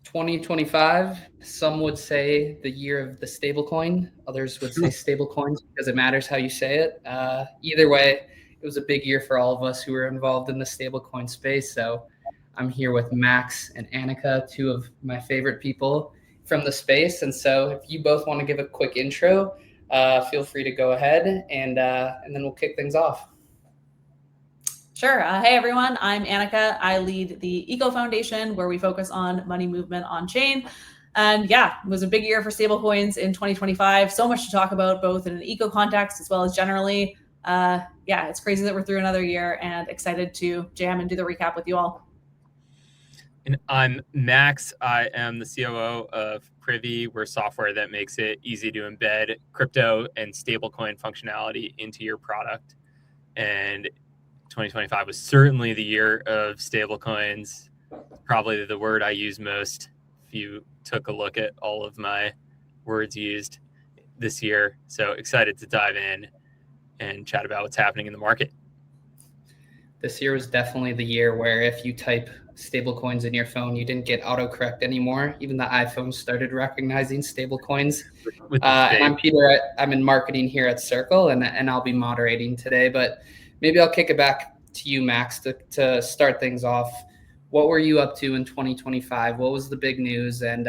2025, some would say the year of the stablecoin. Others would say stablecoins because it matters how you say it. Either way, it was a big year for all of us who were involved in the stablecoin space. So I'm here with Max and Annika, two of my favorite people from the space. And so if you both want to give a quick intro, feel free to go ahead and then we'll kick things off. Sure. Hey, everyone. I'm Annika. I lead the Eco Foundation, where we focus on money movement on chain. And yeah, it was a big year for stablecoins in 2025. So much to talk about, both in an eco context as well as generally. Yeah, it's crazy that we're through another year and excited to jam and do the recap with you all. And I'm Max. I am the COO of Privy. We're software that makes it easy to embed crypto and stablecoin functionality into your product. And 2025 was certainly the year of stablecoins, probably the word I use most if you took a look at all of my words used this year. So excited to dive in and chat about what's happening in the market. This year was definitely the year where if you type stablecoins in your phone, you didn't get autocorrect anymore. Even the iPhone started recognizing stablecoins. And I'm Peter. I'm in marketing here at Circle, and I'll be moderating today. But maybe I'll kick it back to you, Max, to start things off. What were you up to in 2025? What was the big news? And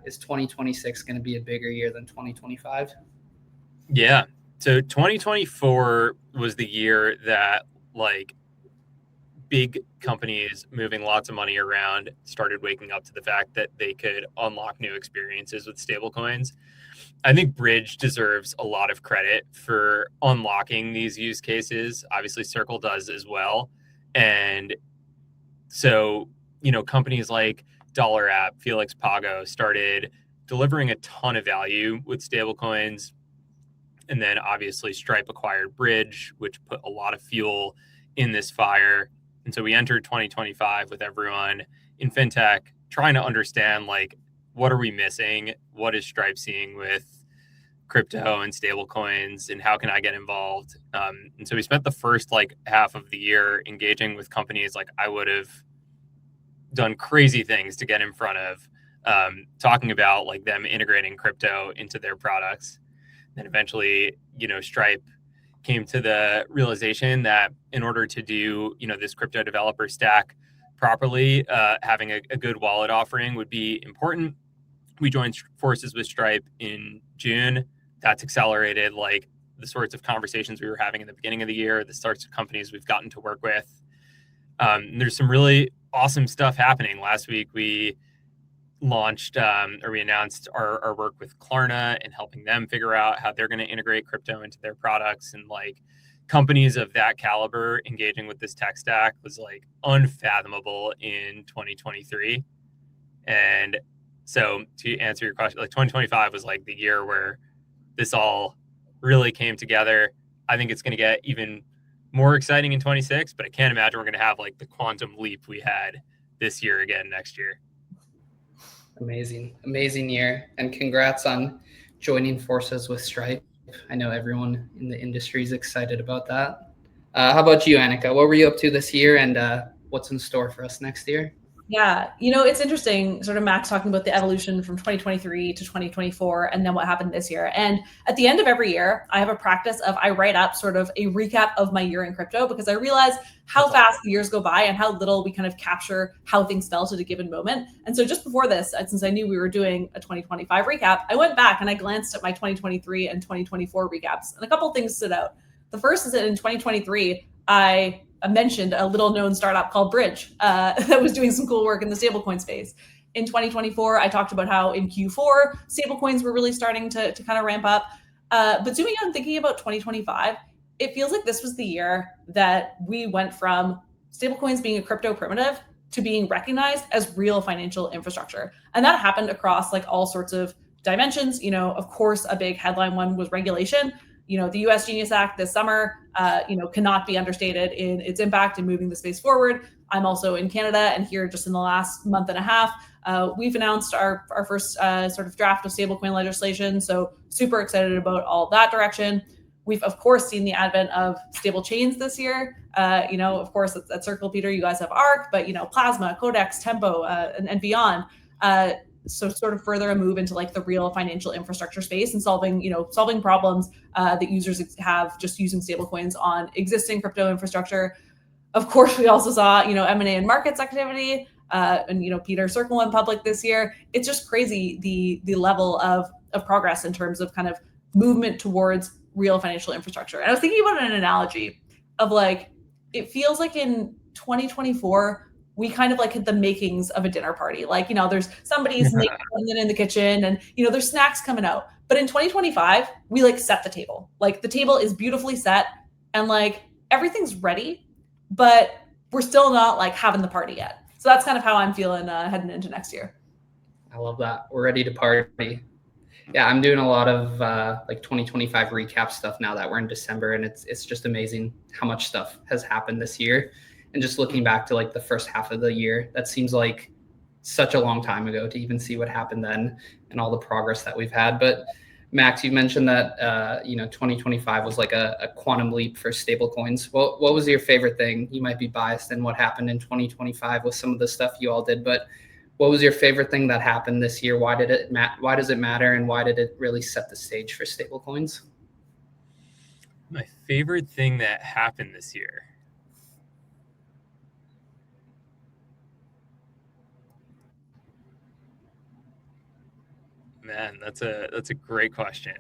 is 2026 going to be a bigger year than 2025? Yeah. So 2024 was the year that big companies moving lots of money around started waking up to the fact that they could unlock new experiences with stablecoins. I think Bridge deserves a lot of credit for unlocking these use cases. Obviously, Circle does as well. And so, companies like Dollar App, Felix Pago started delivering a ton of value with stablecoins. And then obviously Stripe acquired Bridge, which put a lot of fuel in this fire. And so we entered 2025 with everyone in fintech trying to understand, what are we missing? What is Stripe seeing with crypto and stablecoins, and how can I get involved? And so we spent the first half of the year engaging with companies I would have done crazy things to get in front of, talking about them integrating crypto into their products. And eventually, Stripe came to the realization that in order to do, this crypto developer stack properly, having a good wallet offering would be important. We joined forces with Stripe in June. That's accelerated the sorts of conversations we were having in the beginning of the year, the sorts of companies we've gotten to work with. There's some really awesome stuff happening. Last week, we launched we announced our work with Klarna and helping them figure out how they're going to integrate crypto into their products. And companies of that caliber engaging with this tech stack was unfathomable in 2023. And so to answer your question, 2025 was the year where this all really came together. I think it's going to get even more exciting in 26, but I can't imagine we're going to have the quantum leap we had this year again next year. Amazing year. And congrats on joining forces with Stripe. I know everyone in the industry is excited about that. How about you, Annika? What were you up to this year, and what's in store for us next year? Yeah, it's interesting, sort of Max talking about the evolution from 2023 to 2024 and then what happened this year. And at the end of every year, I have a practice of I write up sort of a recap of my year in crypto, because I realize how fast the years go by and how little we kind of capture how things felt at a given moment. And so just before this, since I knew we were doing a 2025 recap, I went back and I glanced at my 2023 and 2024 recaps, and a couple things stood out. The first is that in 2023, I mentioned a little known startup called Bridge that was doing some cool work in the stablecoin space. In 2024, I talked about how in Q4, stablecoins were really starting to kind of ramp up. But zooming out and thinking about 2025, it feels like this was the year that we went from stablecoins being a crypto primitive to being recognized as real financial infrastructure. And that happened across all sorts of dimensions. Of course, a big headline one was regulation. The US Genius Act this summer, cannot be understated in its impact in moving the space forward. I'm also in Canada, and here just in the last month and a half, we've announced our first sort of draft of stablecoin legislation. So super excited about all that direction. We've, of course, seen the advent of stablechains this year. Of course, at Circle, Peter, you guys have ARC, but, Plasma, Codex, Tempo, and beyond. So sort of further a move into like the real financial infrastructure space and solving problems that users have just using stablecoins on existing crypto infrastructure. Of course, we also saw, M&A and markets activity, and Peter Circle went public this year. It's just crazy the level of progress in terms of kind of movement towards real financial infrastructure. And I was thinking about an analogy of like, it feels like in 2024 we kind of like hit the makings of a dinner party. Like, there's somebody's making something in the kitchen and, there's snacks coming out. But in 2025, we like set the table. Like the table is beautifully set and like everything's ready, but we're still not like having the party yet. So that's kind of how I'm feeling heading into next year. I love that. We're ready to party. Yeah, I'm doing a lot of like 2025 recap stuff now that we're in December, and it's just amazing how much stuff has happened this year. And just looking back to like the first half of the year, that seems like such a long time ago to even see what happened then and all the progress that we've had. But Max, you mentioned that 2025 was like a quantum leap for stablecoins. What was your favorite thing? You might be biased in what happened in 2025 with some of the stuff you all did, but what was your favorite thing that happened this year? Why does it matter, and why did it really set the stage for stablecoins? My favorite thing that happened this year. Man, that's a great question.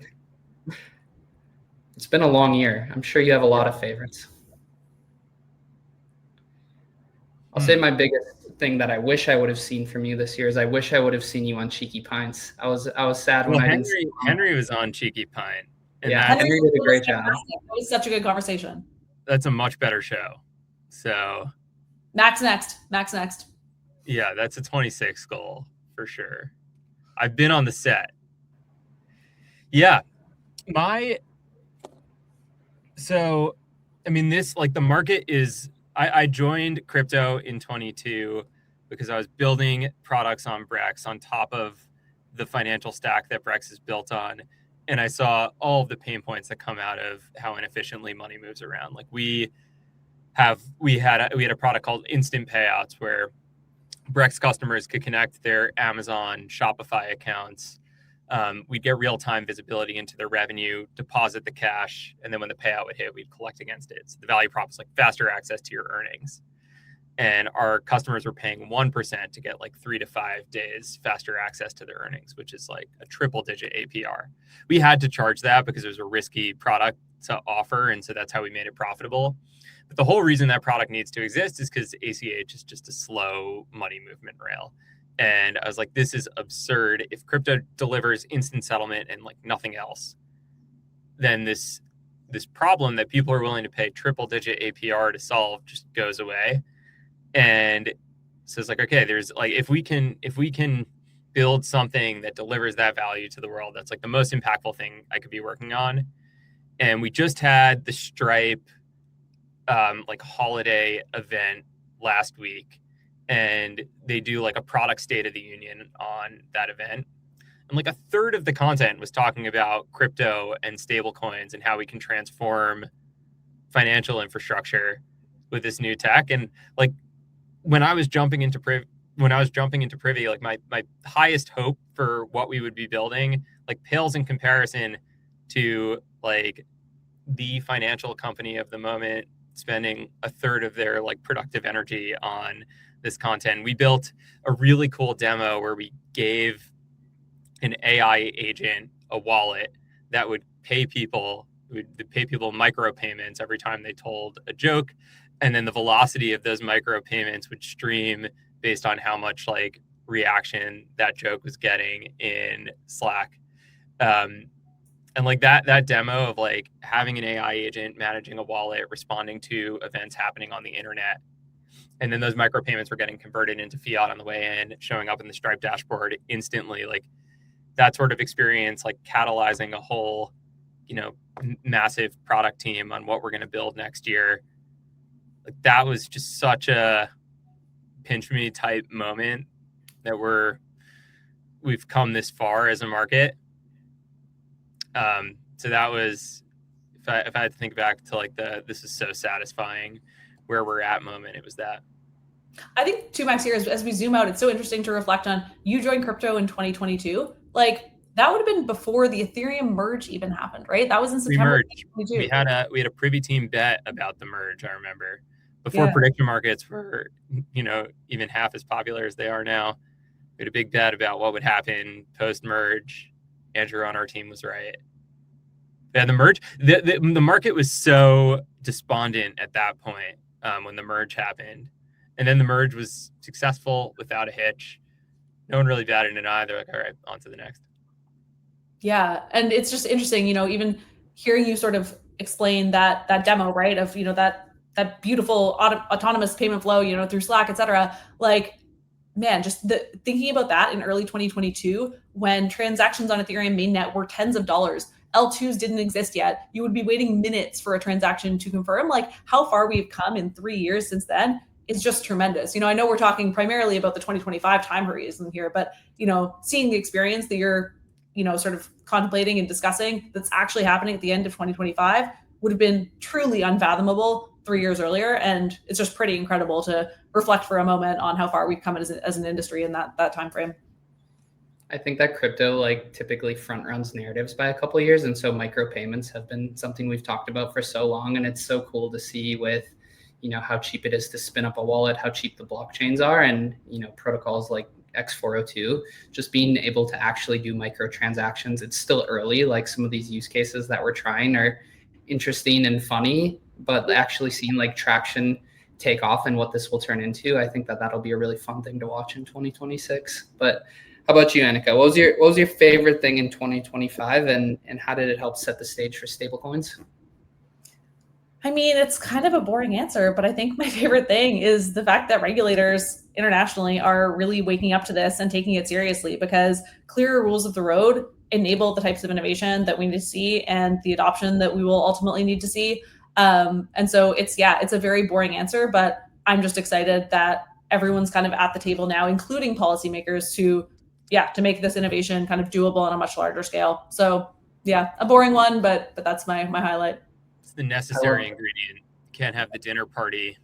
It's been a long year. I'm sure you have a lot of favorites. I'll say my biggest thing that I wish I would have seen from you this year is I wish I would have seen you on Cheeky Pints. I was sad when I didn't see you. Henry was on Cheeky Pint. And yeah, Henry did a great job. It was such a good conversation. That's a much better show. So Max next. Yeah, that's a 26 goal for sure. I've been on the set. Yeah. This like the market is, I joined crypto in 22 because I was building products on Brex on top of the financial stack that Brex is built on. And I saw all of the pain points that come out of how inefficiently money moves around. Like we had a product called Instant Payouts where Brex customers could connect their Amazon, Shopify accounts. We'd get real-time visibility into their revenue, deposit the cash, and then when the payout would hit, we'd collect against it. So the value prop is like faster access to your earnings. And our customers were paying 1% to get like 3 to 5 days faster access to their earnings, which is like a triple-digit APR. We had to charge that because it was a risky product to offer, and so that's how we made it profitable. But the whole reason that product needs to exist is because ACH is just a slow money movement rail. And I was like, this is absurd. If crypto delivers instant settlement and like nothing else, then this problem that people are willing to pay triple-digit APR to solve just goes away. And so it's like, okay, there's like, if we can build something that delivers that value to the world, that's like the most impactful thing I could be working on. And we just had the Stripe like holiday event last week, and they do like a product state of the union on that event. And like a third of the content was talking about crypto and stablecoins and how we can transform financial infrastructure with this new tech. And like when I was jumping into Privy, like my highest hope for what we would be building like pales in comparison to like the financial company of the moment spending a third of their like productive energy on this content. We built a really cool demo where we gave an AI agent a wallet that would pay people micropayments every time they told a joke. And then the velocity of those micropayments would stream based on how much like reaction that joke was getting in Slack. And like that demo of like having an AI agent managing a wallet, responding to events happening on the internet. And then those micropayments were getting converted into fiat on the way in, showing up in the Stripe dashboard instantly. Like that sort of experience, like catalyzing a whole, massive product team on what we're going to build next year. Like that was just such a pinch me type moment that we've come this far as a market. So that was, if I had to think back to like this is so satisfying where we're at moment, it was that. I think too, Max, here, as we zoom out, it's so interesting to reflect on, you joined crypto in 2022. Like, that would have been before the Ethereum merge even happened, right? That was in September 2022. We had a Privy team bet about the merge, I remember. Before prediction markets were, even half as popular as they are now. We had a big bet about what would happen post-merge. Andrew on our team was right. Yeah, the merge, the market was so despondent at that point when the merge happened. And then the merge was successful without a hitch. No one really batted an eye. They're like, all right, on to the next. Yeah. And it's just interesting, even hearing you sort of explain that demo, right, of, that beautiful autonomous payment flow, through Slack, et cetera. Like, man, just thinking about that in early 2022, when transactions on Ethereum mainnet were tens of dollars, L2s didn't exist yet. You would be waiting minutes for a transaction to confirm. Like, how far we've come in 3 years since then is just tremendous. I know we're talking primarily about the 2025 time horizon here, but, seeing the experience that you're, sort of contemplating and discussing that's actually happening at the end of 2025 would have been truly unfathomable 3 years earlier. And it's just pretty incredible to reflect for a moment on how far we've come as an industry in that time frame. I think that crypto typically front runs narratives by a couple of years. And so micropayments have been something we've talked about for so long. And it's so cool to see with, how cheap it is to spin up a wallet, how cheap the blockchains are, and, protocols like X402, just being able to actually do microtransactions. It's still early. Like, some of these use cases that we're trying are interesting and funny, but actually seeing traction take off and what this will turn into, I think that'll be a really fun thing to watch in 2026. But how about you, Annika? What was your favorite thing in 2025, and how did it help set the stage for stablecoins? I mean, it's kind of a boring answer, but I think my favorite thing is the fact that regulators internationally are really waking up to this and taking it seriously, because clearer rules of the road enable the types of innovation that we need to see and the adoption that we will ultimately need to see. And so it's a very boring answer, but I'm just excited that everyone's kind of at the table now, including policymakers, to make this innovation kind of doable on a much larger scale. So a boring one, but that's my highlight. It's the necessary ingredient. You can't have the dinner party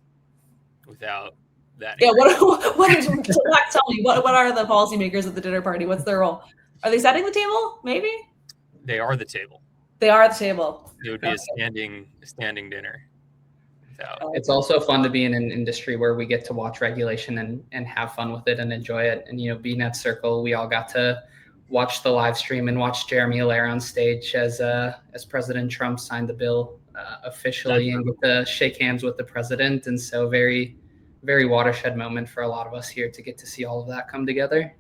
without that. Yeah. Tell me, what are the policymakers at the dinner party? What's their role? Are they setting the table? Maybe they are the table. They are the table. It would be a standing dinner. It's also fun to be in an industry where we get to watch regulation and have fun with it and enjoy it. And, being at Circle, we all got to watch the live stream and watch Jeremy Allaire on stage as President Trump signed the bill officially, and get to shake hands with the president. And so very, very watershed moment for a lot of us here to get to see all of that come together.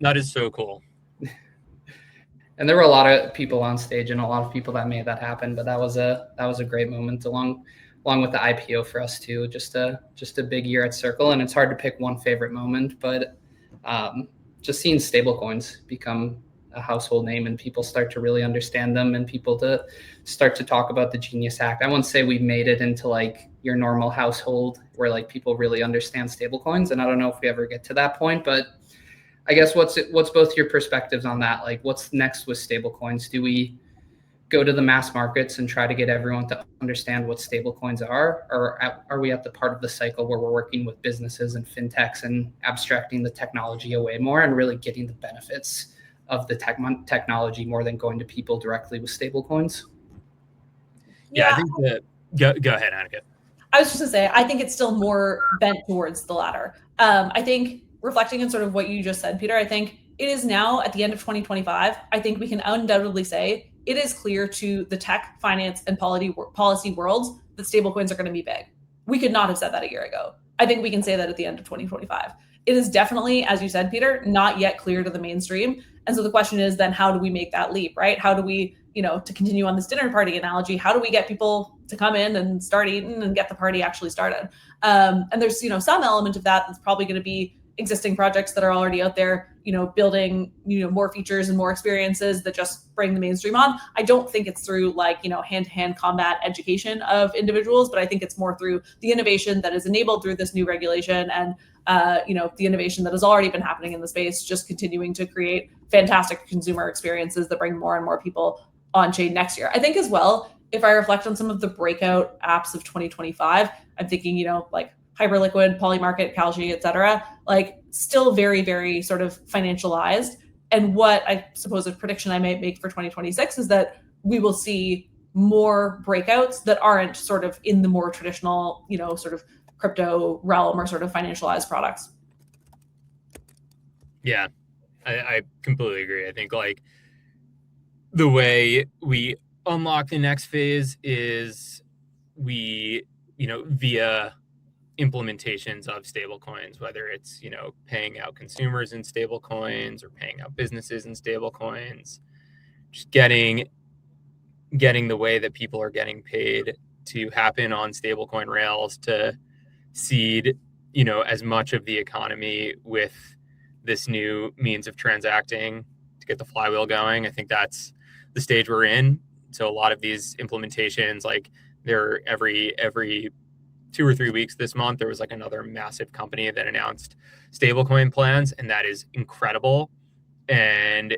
That is so cool. And there were a lot of people on stage and a lot of people that made that happen. But that was a great moment along with the IPO for us too. Just a big year at Circle, and it's hard to pick one favorite moment, but just seeing stablecoins become a household name and people start to really understand them, and people to start to talk about the Genius Act. I wouldn't say we made it into your normal household where people really understand stablecoins, and I don't know if we ever get to that point, but I guess what's both your perspectives on that? What's next with stablecoins? Do we go to the mass markets and try to get everyone to understand what stablecoins are, or are we at the part of the cycle where we're working with businesses and fintechs and abstracting the technology away more and really getting the benefits of the technology more than going to people directly with stablecoins? Yeah, I think go ahead, Annika. I was just gonna say, I think it's still more bent towards the latter. I think, reflecting on sort of what you just said, Peter, I think it is now at the end of 2025, I think we can undoubtedly say it is clear to the tech, finance, and policy worlds that stablecoins are going to be big. We could not have said that a year ago. I think we can say that at the end of 2025. It is definitely, as you said, Peter, not yet clear to the mainstream. And so the question is then, how do we make that leap, right? How do we, to continue on this dinner party analogy, how do we get people to come in and start eating and get the party actually started? And there's, some element of that that's probably going to be existing projects that are already out there, building, more features and more experiences that just bring the mainstream on. I don't think it's through hand-to-hand combat education of individuals, but I think it's more through the innovation that is enabled through this new regulation and, the innovation that has already been happening in the space, just continuing to create fantastic consumer experiences that bring more and more people on chain next year. I think as well, if I reflect on some of the breakout apps of 2025, I'm thinking, like Hyperliquid, Polymarket, Calgy, et cetera, like still very, very sort of financialized. And what I suppose a prediction I might make for 2026 is that we will see more breakouts that aren't sort of in the more traditional, sort of crypto realm or sort of financialized products. Yeah, I completely agree. I think like the way we unlock the next phase is we, via implementations of stablecoins, whether it's, paying out consumers in stablecoins or paying out businesses in stablecoins, just getting the way that people are getting paid to happen on stablecoin rails to seed, as much of the economy with this new means of transacting to get the flywheel going. I think that's the stage we're in. So a lot of these implementations, like they're every 2 or 3 weeks this month, there was like another massive company that announced stablecoin plans, and that is incredible. And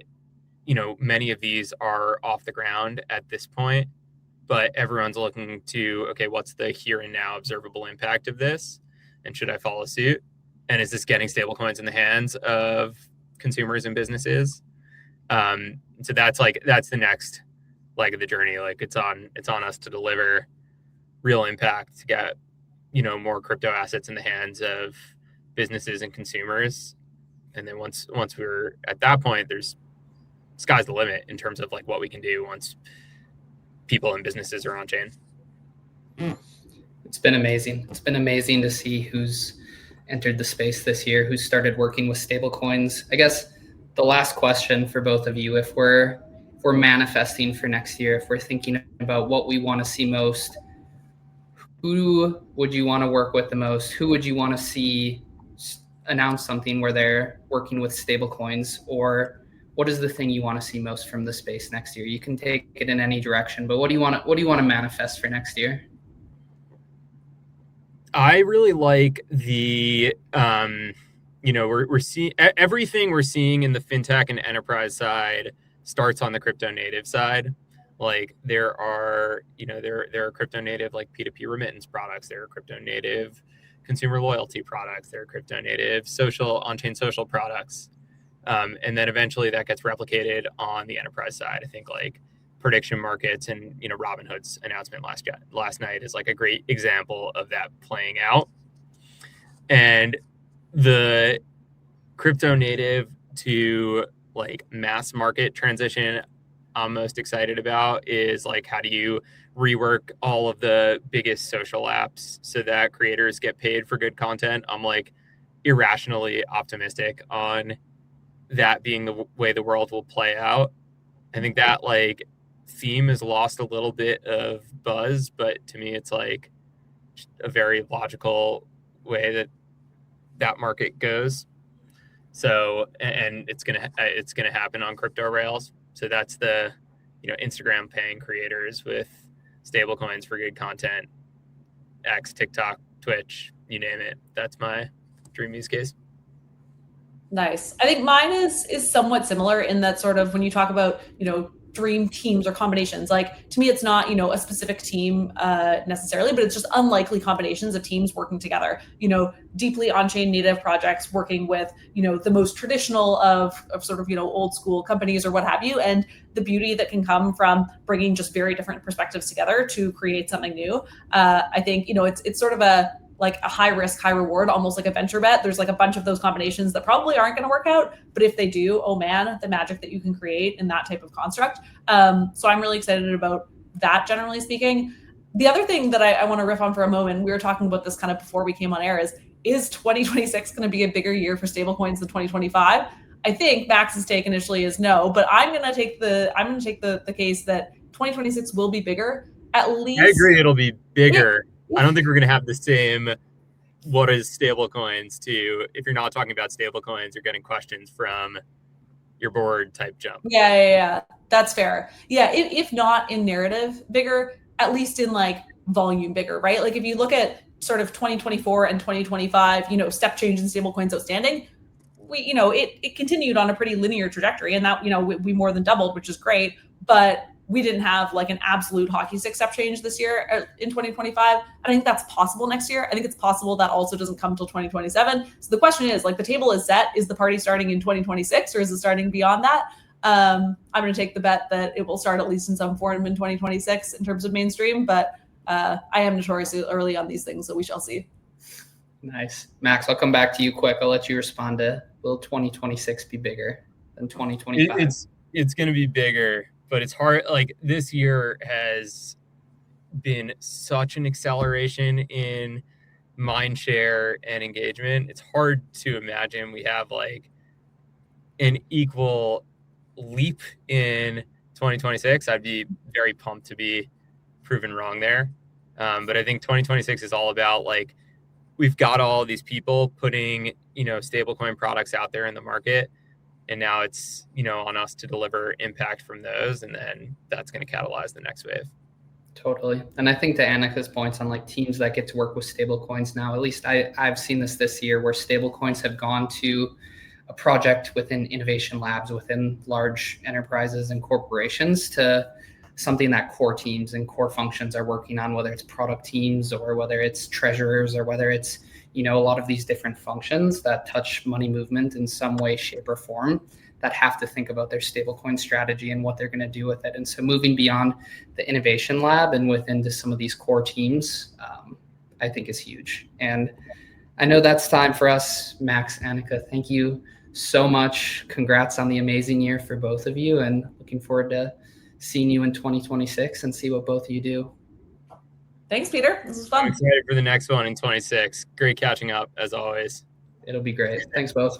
many of these are off the ground at this point, but everyone's looking to, okay, what's the here and now observable impact of this? And should I follow suit? And is this getting stablecoins in the hands of consumers and businesses? So that's the next leg of the journey. Like it's on us to deliver real impact, to get, more crypto assets in the hands of businesses and consumers. And then once we're at that point, there's sky's the limit in terms of like what we can do once people and businesses are on chain. It's been amazing. It's been amazing to see who's entered the space this year, who started working with stablecoins. I guess the last question for both of you, if we're manifesting for next year, if we're thinking about what we want to see most, who would you want to work with the most? Who would you want to see announce something where they're working with stablecoins? Or what is the thing you want to see most from the space next year? You can take it in any direction, but what do you want to manifest for next year? I really like the, we're seeing everything we're seeing in the fintech and enterprise side starts on the crypto native side. Like there are crypto native like P2P remittance products. There are crypto native consumer loyalty products. There are crypto native social on-chain social products. And then eventually that gets replicated on the enterprise side. I think like prediction markets and, Robinhood's announcement last night is like a great example of that playing out. And the crypto native to like mass market transition I'm most excited about is like, how do you rework all of the biggest social apps so that creators get paid for good content? I'm like irrationally optimistic on that being the way the world will play out. I think that like theme has lost a little bit of buzz, but to me, it's like a very logical way that market goes. So, and it's gonna happen on crypto rails. So that's the, Instagram paying creators with stablecoins for good content, X, TikTok, Twitch, you name it. That's my dream use case. Nice. I think mine is somewhat similar in that sort of when you talk about, dream teams or combinations, like to me, it's not, a specific team necessarily, but it's just unlikely combinations of teams working together, deeply on-chain native projects working with, the most traditional of sort of, old school companies or what have you. And the beauty that can come from bringing just very different perspectives together to create something new. I think, it's sort of a high risk, high reward, almost like a venture bet. There's like a bunch of those combinations that probably aren't going to work out, but if they do, oh man, the magic that you can create in that type of construct. So I'm really excited about that, generally speaking. The other thing that I want to riff on for a moment, we were talking about this kind of before we came on air, is 2026 going to be a bigger year for stablecoins than 2025? I think Max's take initially is no, but I'm going to take the case that 2026 will be bigger. At least I agree, it'll be bigger. I don't think we're going to have the same what is stablecoins to, if you're not talking about stablecoins, you're getting questions from your board type jump. Yeah. That's fair. Yeah, if not in narrative bigger, at least in like volume bigger, right? Like if you look at sort of 2024 and 2025, step change in stablecoins outstanding, it continued on a pretty linear trajectory, and that, we more than doubled, which is great. But we didn't have like an absolute hockey stick step change this year in 2025. I think that's possible next year. I think it's possible that also doesn't come till 2027. So the question is, like, the table is set. Is the party starting in 2026 or is it starting beyond that? I'm going to take the bet that it will start at least in some form in 2026 in terms of mainstream, but I am notoriously early on these things, so we shall see. Nice. Max, I'll come back to you quick. I'll let you respond to, will 2026 be bigger than 2025? It's going to be bigger, but it's hard. Like, this year has been such an acceleration in mind share and engagement. It's hard to imagine we have like an equal leap in 2026. I'd be very pumped to be proven wrong there. But I think 2026 is all about, like, we've got all these people putting, stablecoin products out there in the market. And now it's, on us to deliver impact from those. And then that's going to catalyze the next wave. Totally. And I think to Annika's points on like teams that get to work with stablecoins now, at least I've seen this year where stablecoins have gone to a project within innovation labs, within large enterprises and corporations, to something that core teams and core functions are working on, whether it's product teams or whether it's treasurers or whether it's, a lot of these different functions that touch money movement in some way, shape, or form, that have to think about their stablecoin strategy and what they're going to do with it. And so moving beyond the innovation lab and within to some of these core teams, I think is huge. And I know that's time for us. Max, Annika, thank you so much. Congrats on the amazing year for both of you, and looking forward to seeing you in 2026 and see what both of you do. Thanks, Peter. This was fun. I'm excited for the next one in 26. Great catching up, as always. It'll be great. Thanks both.